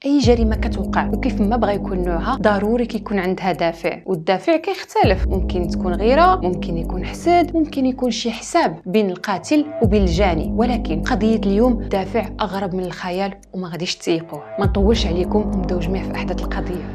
اي جريمه كتوقع وكيف ما بغى يكون نوعها ضروري كيكون عندها دافع، والدافع كيختلف، ممكن تكون غيره، ممكن يكون حسد، ممكن يكون شي حساب بين القاتل وبين الجاني. ولكن قضيه اليوم دافع اغرب من الخيال وما غاديش تيقوه. ما نطولش عليكم ونبداو جميع في احداث القضيه.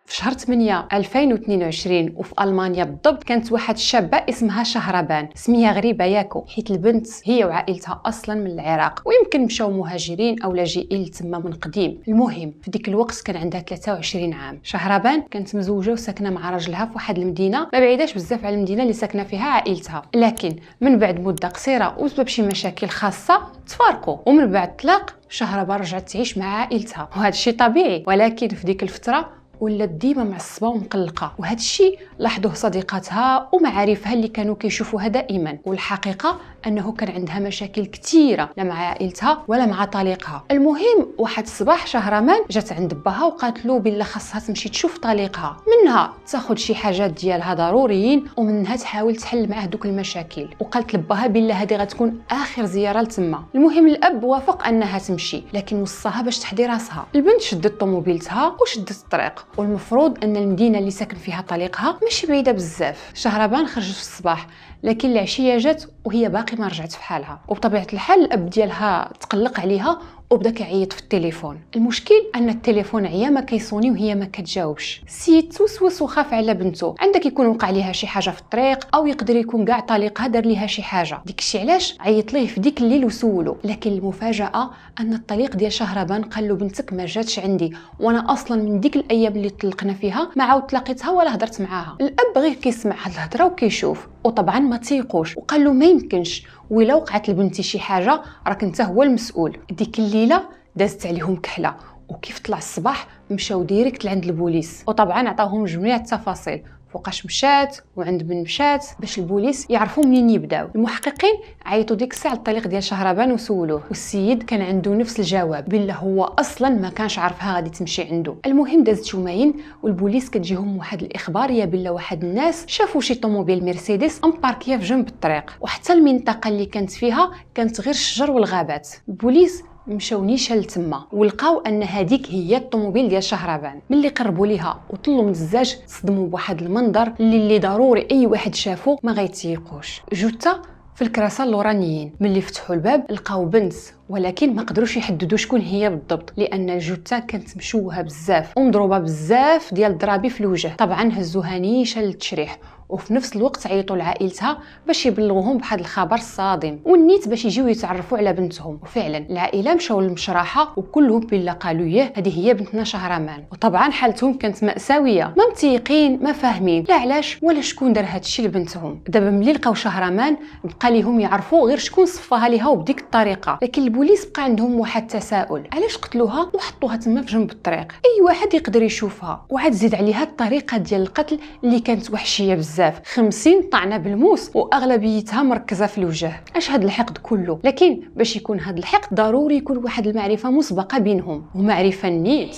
في شهر 8 2022 وفي ألمانيا بالضبط كانت واحد الشابة اسمها شهربان. سميها غريبة ياكو حيت البنت هي وعائلتها أصلا من العراق، ويمكن مشاو مهاجرين أو لاجئين تما من قديم. المهم في ديك الوقت كان عندها 23 عام. شهربان كانت مزوجة وساكنة مع راجلها في واحد المدينة ما بعيداش بزاف على المدينة اللي ساكنة فيها عائلتها، لكن من بعد مدة قصيرة وسبب شي مشاكل خاصة تفارقوا، ومن بعد طلاق شهربان رجعت تعيش مع عائلتها، وهذا الشيء طبيعي. ولكن في ديك الفترة ولات ديما معصبه ومقلقه، وهذا الشيء لاحظوه صديقاتها ومعارفها اللي كانوا كيشوفوها دائما. والحقيقه انه كان عندها مشاكل كثيره لا مع عائلتها ولا مع طليقها. المهم واحد الصباح شهرمان جات عند باها وقالت له بلا خاصها تمشي تشوف طليقها، منها تاخذ شي حاجات ديالها ضروريين ومنها تحاول تحل معاه دوك المشاكل. وقالت لباها بلا هذه غتكون اخر زياره لتما. المهم الاب وافق انها تمشي، لكن وصاها باش تحضي راسها. البنت شدت طوموبيلتها وشدت الطريق، والمفروض ان المدينه اللي ساكن فيها طليقها ماشي بعيده بزاف. شهربان خرجت في الصباح، لكن العشيه جات وهي باقي ما رجعت في حالها. وبطبيعه الحال الاب ديالها تقلق عليها وبدا كيعيط في التليفون. المشكل ان التليفون عيا ما كيصوني وهي ما كتجاوبش. السيد توسوس وخاف على بنته، عندك يكون وقع ليها شي حاجه في الطريق او يقدر يكون كاع طليقها دار ليها شي حاجه. داكشي علاش عيط ليه في ديك الليل وسولو. لكن المفاجاه ان الطليق ديال شهربان قال له بنتك ما جاتش عندي، وانا اصلا من ديك الايام اللي طلقنا فيها ما عاود تلاقيتها ولا هضرت معاها. الاب غير كيسمع هاد الهضره وكيشوف، وطبعا ما تيقوش، وقال له ما يمكنش، ولا وقعت لبنتي شي حاجه راك انت هو المسؤول. ديك الليله دازت عليهم كحله، وكيف طلع الصباح مشاو ديريكت لعند البوليس، وطبعا عطاوهم جميع التفاصيل فوقاش مشات وعند من مشات باش البوليس يعرفوا منين يبداو. المحققين عيطوا ديك الساعه الطليق ديال شهربان وسولوه، والسيد كان عنده نفس الجواب بلا هو اصلا ما كانش عارفها غادي تمشي عنده. المهم دازت يومين والبوليس كتجيهم واحد الاخبار يا بلا واحد الناس شافوا شي طوموبيل مرسيدس مباركيه في جنب الطريق، وحتى المنطقه اللي كانت فيها كانت غير الشجر والغابات. البوليس مشاو نيشان لتما ولقاو ان هذيك هي الطوموبيل ديال شهربان. ملي قربوا ليها وطلوا من الزاج تصدموا بواحد المنظر اللي ضروري اي واحد شافو ما غيتيقوش. جثه في الكراسه اللورانيين. ملي فتحوا الباب لقاو بنت، ولكن ما قدروش يحددوا شكون هي بالضبط لان الجثه كانت مشوهه بزاف ومضروبه بزاف ديال الضرابي في الوجه. طبعا هزوها نيشان للتشريح، وفي نفس الوقت عيطوا لعائلتها باش يبلغوهم بهذا الخبر الصادم، والنيت باش يجيو يتعرفوا على بنتهم. وفعلا العائله مشاو للمشرحه وكلهم بلا قالوا يه هذه هي بنتنا شهرمان. وطبعا حالتهم كانت مأساويه، ما متيقين ما فاهمين لا علاش ولا شكون دار هذا الشيء لبنتهم. دابا ملي لقاو شهرمان بقى ليهم يعرفوا غير شكون صفاها ليها وبديك الطريقه، لكن البوليس بقى عندهم واحد التساؤل، علاش قتلوها وحطوها تما في جنب الطريق؟ اي واحد يقدر يشوفها، وعاد زيد عليها الطريقه ديال القتل اللي كانت وحشيه بزاف، 50 طعنه بالموس واغلبيتها مركزه في الوجه. اش هاد الحقد كله؟ لكن باش يكون هاد الحقد ضروري يكون واحد المعرفه مسبقه بينهم، ومعرفه نيت.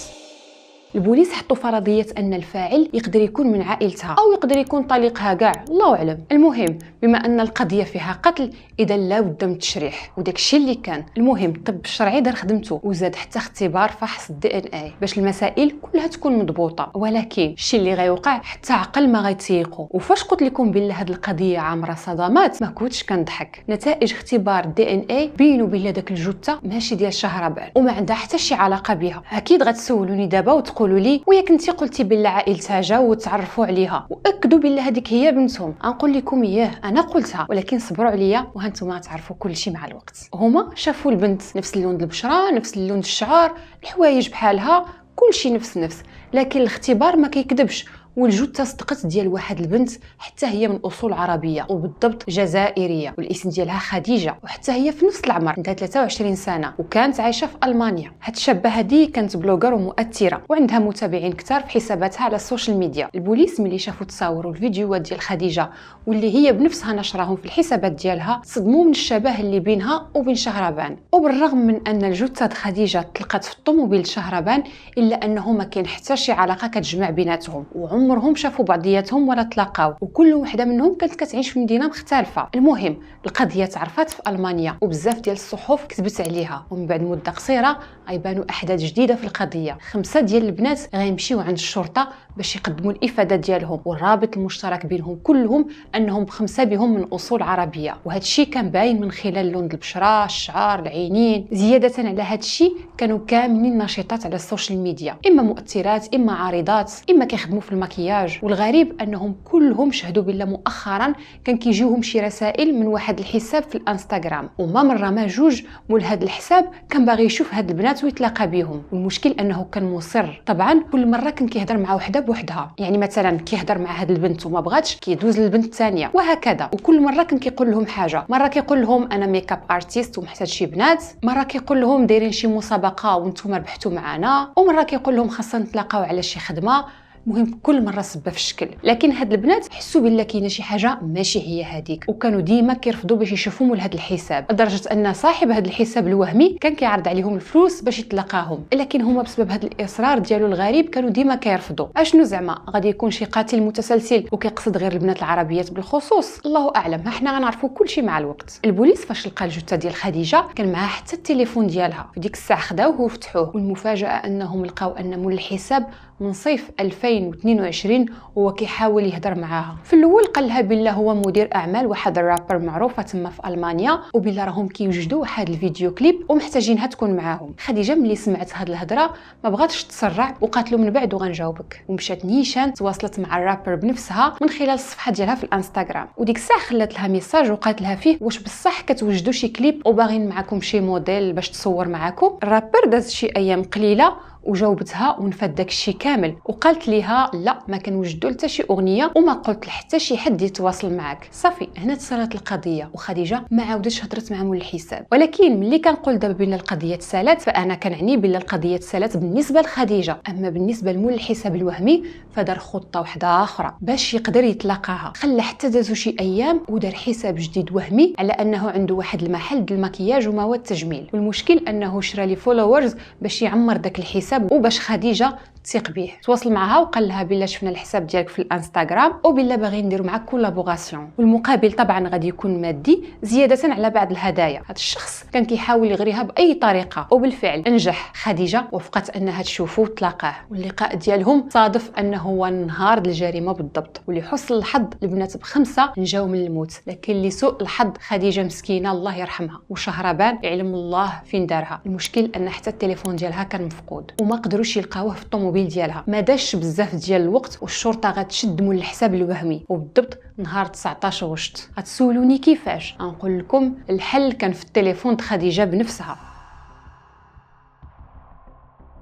البوليس حطوا فرضيه ان الفاعل يقدر يكون من عائلتها او يقدر يكون طليقها كاع، الله اعلم. المهم بما ان القضيه فيها قتل اذا لا بد من التشريح، وداك الشيء اللي كان. المهم الطب الشرعي دار خدمته وزاد حتى اختبار فحص الدي ان اي باش المسائل كلها تكون مضبوطه. ولكن الشيء اللي غيوقع حتى عقل ما غيتيقوا. وفاش قلت لكم بلا هاد القضيه عامره صدمات ما كنتش كنضحك. نتائج اختبار الدي ان اي بينوا بلا داك الجثه ماشي ديال شهربان وما عندها حتى شي علاقه بها. اكيد غتسولوني دابا وتقولوا لي ويا كنتي قلتي بلا عائلتها جاو وتعرفوا عليها واكدوا بلا هذيك هي بنتهم. غنقول لكم اياه انا قلتها، ولكن صبروا عليا وهانتوما تعرفوا كل شيء مع الوقت. هما شافوا البنت نفس اللون البشره نفس اللون الشعر الحوايج بحالها كل شيء نفس، لكن الاختبار ما كيكذبش، والجثه صدقت ديال واحد البنت حتى هي من اصول عربيه وبالضبط جزائريه، والاسم ديالها خديجه، وحتى هي في نفس العمر عندها 23 سنه وكانت عايشه في المانيا. هاد الشابه هذه كانت بلوغر ومؤثره وعندها متابعين كثار في حساباتها على السوشيال ميديا. البوليس ملي شافوا تصاور الفيديوهات ديال خديجه واللي هي بنفسها نشرهم في الحسابات ديالها صدموا من الشبه اللي بينها وبين شهربان. وبالرغم من ان الجثه خديجه تلقات في الطوموبيل شهربان الا انه ما كاين حتى شي علاقه كتجمع بيناتهم، عمرهم شافوا بعضياتهم ولا تلاقاو، وكل وحده منهم كانت كتعيش في مدينه مختلفه. المهم القضيه تعرفات في المانيا وبزاف ديال الصحف كتبت عليها، ومن بعد مده قصيره غيبانوا احداث جديده في القضيه. 5 ديال البنات غيمشيو عند الشرطه باش يقدموا الافاده ديالهم، والرابط المشترك بينهم كلهم انهم 5 بهم من اصول عربيه، وهذا الشيء كان باين من خلال لون البشره، الشعر، العينين. زياده على هذا الشيء كانوا كاملين نشيطات على السوشيال ميديا، اما مؤثرات اما عارضات اما كيخدموا في المكياج. والغريب انهم كلهم شهدوا بالله مؤخرا كان كيجيوهم شي رسائل من واحد الحساب في الانستغرام، وما مره ما جوج مول هذا الحساب كان باغي يشوف هاد البنات ويتلاقى بهم. والمشكل انه كان مصر. طبعا كل مره كان كيهضر مع وحده بوحدها، يعني مثلا كيهضر مع هاد البنت وما بغاتش كيدوز للبنت الثانيه وهكذا. وكل مره كان كيقول لهم حاجه، مره كيقول لهم انا ميك اب ارتيست ومحتاج شي بنات، مره كيقول لهم دايرين شي مسابقه وانتم ربحتوا معنا، ومره كيقول لهم خاصنا نتلاقاو على شي خدمه. المهم كل مره صبه في الشكل. لكن هاد البنات حسوا بلا كاينه شي حاجه ماشي هي هذيك، وكانوا ديما كيرفضوا باش يشوفوا مول هاد الحساب، لدرجه ان صاحب هاد الحساب الوهمي كان كيعرض عليهم الفلوس باش يتلاقاهم. لكن هما بسبب هاد الاصرار ديالو الغريب كانوا ديما كيرفضوا. اشنو زعما غادي يكون شي قاتل متسلسل وكيقصد غير البنات العربيات بالخصوص؟ الله اعلم، حنا غنعرفوا كلشي مع الوقت. البوليس فاش لقى الجثه ديال خديجه كان معها حتى التليفون ديالها، في ديك الساعه خداوه وفتحوه، والمفاجاه انهم لقاو ان مول الحساب من صيف 2022 هو كيحاول يهضر معاها. في الاول قال لها بالله هو مدير اعمال واحد الرابر معروفه تما في المانيا، وبالله راهم كيوجدوا واحد الفيديو كليب ومحتاجينها تكون معاهم. خديجه ملي سمعت هاد الهضره ما بغاتش تسرع وقالت له من بعد وغنجاوبك، ومشات نيشان تواصلت مع الرابر بنفسها من خلال الصفحه ديالها في الانستغرام. وديك الساعه خلات لها ميساج وقالت لها فيه واش بصح كتوجدوا شي كليب وباغيين معكم شي موديل باش تصور معاكم. الرابر داز شي ايام قليله وجاوبتها ونفد داك الشيء كامل، وقالت ليها لا ما كنوجدوا حتى شي اغنيه وما قلت لحتى شي حد يتواصل معك. صافي هنا تسالت القضيه، وخديجه ما عاودتش هضرت مع مول الحساب. ولكن ملي كنقول دابا بان القضيه تسالت فانا كنعني بان القضيه تسالت بالنسبه لخديجه، اما بالنسبه لمول الحساب الوهمي فدار خطه واحده اخرى باش يقدر يتلاقاها. خلى حتى دازو شي ايام ودار حساب جديد وهمي على انه عنده واحد المحل ديال المكياج ومواد التجميل، والمشكل انه شرا لي فولورز باش يعمر داك الحساب وباش خديجه تثق به. تواصل معها وقال لها بلا شفنا الحساب ديالك في الانستغرام وبلا باغي نديروا معك كولابوراسيون، والمقابل طبعا غادي يكون مادي زياده على بعض الهدايا. هذا الشخص كان كيحاول يغريها باي طريقه، وبالفعل انجح. خديجه وافقت انها تشوفه وتلاقاه، واللقاء ديالهم صادف انه هو نهار الجريمه بالضبط، ولحسن الحظ البنات ب5 نجاو من الموت. لكن لسوء الحظ خديجه مسكينه الله يرحمها وشهربان يعلم الله فين دارها. المشكل ان حتى التليفون ديالها كان مفقود وما قدروش يلقاوه في الطوموبيل ديالها. ما داش بزاف ديال الوقت والشرطه غتشد مول الحساب الوهمي، وبالضبط نهار 19 غشت. غتسولوني كيفاش؟ غنقول لكم الحل كان في التليفون د خديجه بنفسها.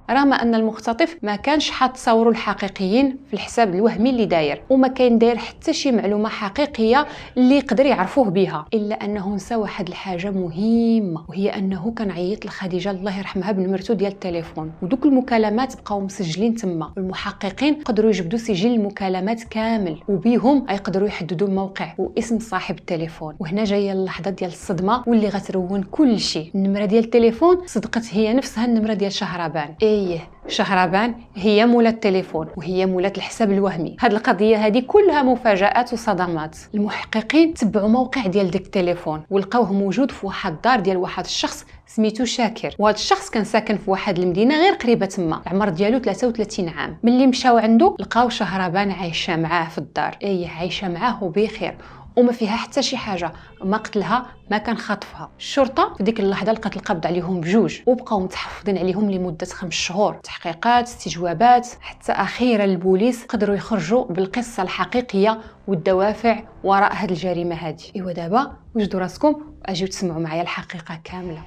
رغم ان المختطف ما كانش حاط صورو الحقيقيين في الحساب الوهمي اللي داير، وما كاين داير حتى شي معلومه حقيقيه اللي يقدر يعرفوه بها، الا انه نسى واحد الحاجه مهمه، وهي انه كان عيط لخديجه الله يرحمها بنمرتو ديال التليفون، ودوك المكالمات بقاو مسجلين تما. المحققين قدروا يجبدوا سجل المكالمات كامل، وبيهم يقدروا يحددوا الموقع واسم صاحب التليفون. وهنا جايه اللحظه ديال الصدمه واللي غترون كل شيء. النمره ديال التليفون صدقت هي نفسها النمره ديال شهربان. شهربان هي مولات التليفون وهي مولات الحساب الوهمي. هاد القضيه هذه كلها مفاجآت وصدمات. المحققين تبعوا موقع ديال داك التليفون ولقاوه موجود في واحد الدار ديال واحد الشخص سميتو شاكر، وهذا الشخص كان ساكن في واحد المدينه غير قريبه تما. العمر ديالو 33 عام. ملي مشاو عنده لقاو شهربان عايشه معاه في الدار، عايشه معاه وبخير وما فيها حتى شي حاجه، ما قتلها ما كان خاطفها. الشرطه في ديك اللحظه لقات القبض عليهم بجوج وبقاو متحفظين عليهم لمده 5 شهور، تحقيقات، استجوابات، حتى اخيرا البوليس قدروا يخرجوا بالقصه الحقيقيه والدوافع وراء هذه الجريمه هذه. ايوا دابا وجدوا راسكم واجيو تسمعوا معايا الحقيقه كامله.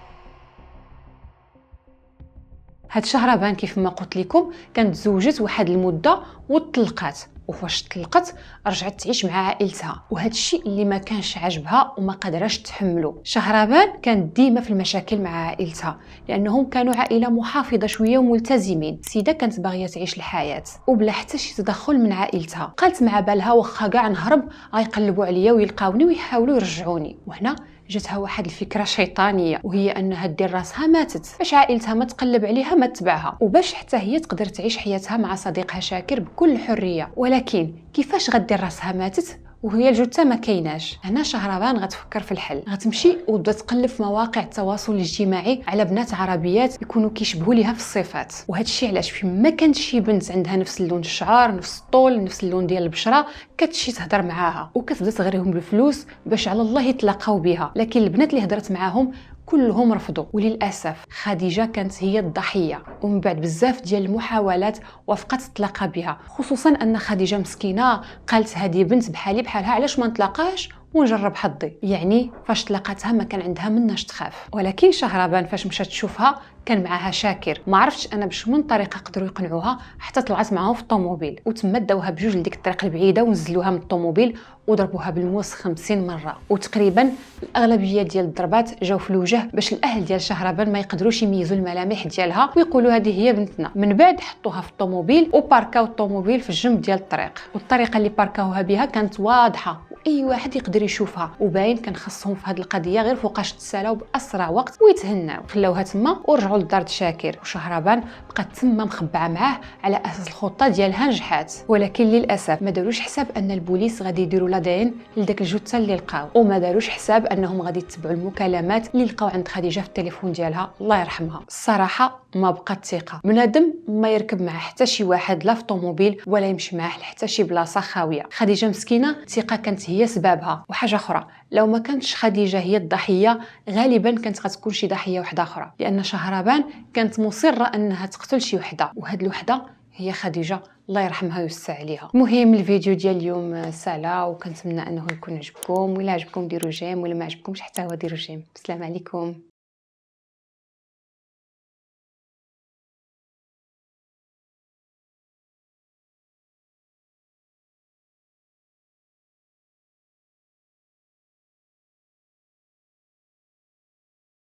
هاد شهربان كيف ما قلت لكم كانت تزوجت واحد المده وطلقات، وفاش طلقت رجعت تعيش مع عائلتها، وهذا الشيء اللي ما كانش عاجبها وما قدرش تحمله. شهربان كانت ديما في المشاكل مع عائلتها لانهم كانوا عائله محافظه شويه وملتزمين. السيده كانت باغيه تعيش الحياه وبلا حتى شي تدخل من عائلتها. قالت مع بالها واخا كاع نهرب غيقلبوا عليا ويلقاوني ويحاولوا يرجعوني. وهنا جاتها واحد الفكره شيطانيه، وهي انها دير راسها ماتت باش عائلتها ما تقلب عليها ما تتبعها، وباش حتى هي تقدر تعيش حياتها مع صديقها شاكر بكل حريه. ولكن كيفاش غدير راسها ماتت وهي الجثه ما كايناش؟ هنا شهربان غتفكر في الحل، غتمشي وتبدا تقلب في مواقع التواصل الاجتماعي على بنات عربيات يكونوا كيشبهوا ليها في الصفات. وهذا الشيء علاش فين ما كانت شي بنت عندها نفس اللون الشعر، نفس الطول، نفس اللون ديال البشره، كتمشي تهضر معاها وكتبدا تغريهم بالفلوس باش على الله يتلاقاو بها. لكن البنات اللي هضرت معاهم كلهم رفضوا، وللاسف خديجه كانت هي الضحيه. ومن بعد بزاف ديال المحاولات وافقت تتلاقى بها، خصوصا ان خديجه مسكينه قالت هذه بنت بحالي بحالها، علاش ما نتلاقاش ونجرب حظي؟ يعني فاش تلاقاتها ما كان عندها مناش تخاف. ولكن شهربان فاش مشات تشوفها كان معها شاكر. ما عرفتش انا بشمن طريقه قدروا يقنعوها حتى طلعت معاهم في الطوموبيل، وتما داوها بجوج لديك الطريق البعيده ونزلوها من الطوموبيل وضربوها بالموس 50 مره. وتقريبا الاغلبيه ديال الضربات جاو في الوجه باش الاهل ديال شهربان ما يقدروش يميزوا الملامح ديالها ويقولوا هذه هي بنتنا. من بعد حطوها في الطوموبيل وباركاو الطوموبيل في الجنب ديال الطريق، والطريقه اللي باركاوها بها كانت واضحه واي واحد يقدر يشوفها، وباين كان خصهم في هذه القضيه غير فوقاش تسالاو باسرع وقت ويتهناو. خلاوها تما ورجعوا لدار شاكر، وشهربان بقات تما مخبعه معاه على اساس الخطه ديالها نجحات. ولكن للاسف ما داروش حساب ان البوليس غادي يديروا لادين لداك الجثه اللي لقاو، وما داروش حساب انهم غادي يتبعوا المكالمات اللي لقاو عند خديجه في التليفون ديالها الله يرحمها. الصراحه ما بقات ثقه، بنادم ما يركب معاه حتى شي واحد لا في طوموبيل ولا يمشي معاه حتى شي بلاصه خاويه. خديجه مسكينه الثقه كانت هي سببها. وحاجه اخرى، لو ما كانتش خديجه هي الضحيه غالبا كانت غتكون شي ضحيه واحده اخرى، لان شهربان كانت مصره انها تقتل شي وحده، وهاد الوحده هي خديجه الله يرحمها ويوسع عليها. المهم الفيديو ديال اليوم سالا، وكنتمنى انه يكون عجبكم، ولا عجبكم ديروا جيم، ولا ما عجبكمش حتى هو ديروا جيم. السلام عليكم.